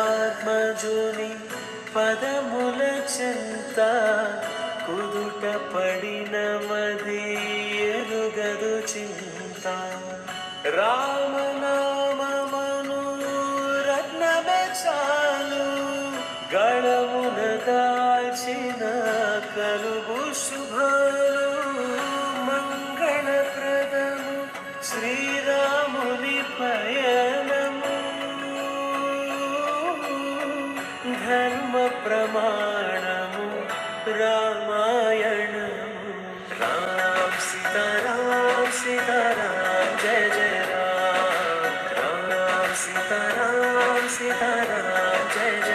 రాధాత్మజుని పదముల చెంత కుదుట పడిన మది ఎరుగదు చింత రామనామమను రత్నమే చాలు గళమున దాచిన కలుగు శుభాలు మంగళప్రదము శ్రీరాముని పయనము ధర్మ ప్రమాణము రామాయణము రామ సీతారామ సీతారామ జయ జయ రామ రామ సీతారామ సీతారామ జయ జయ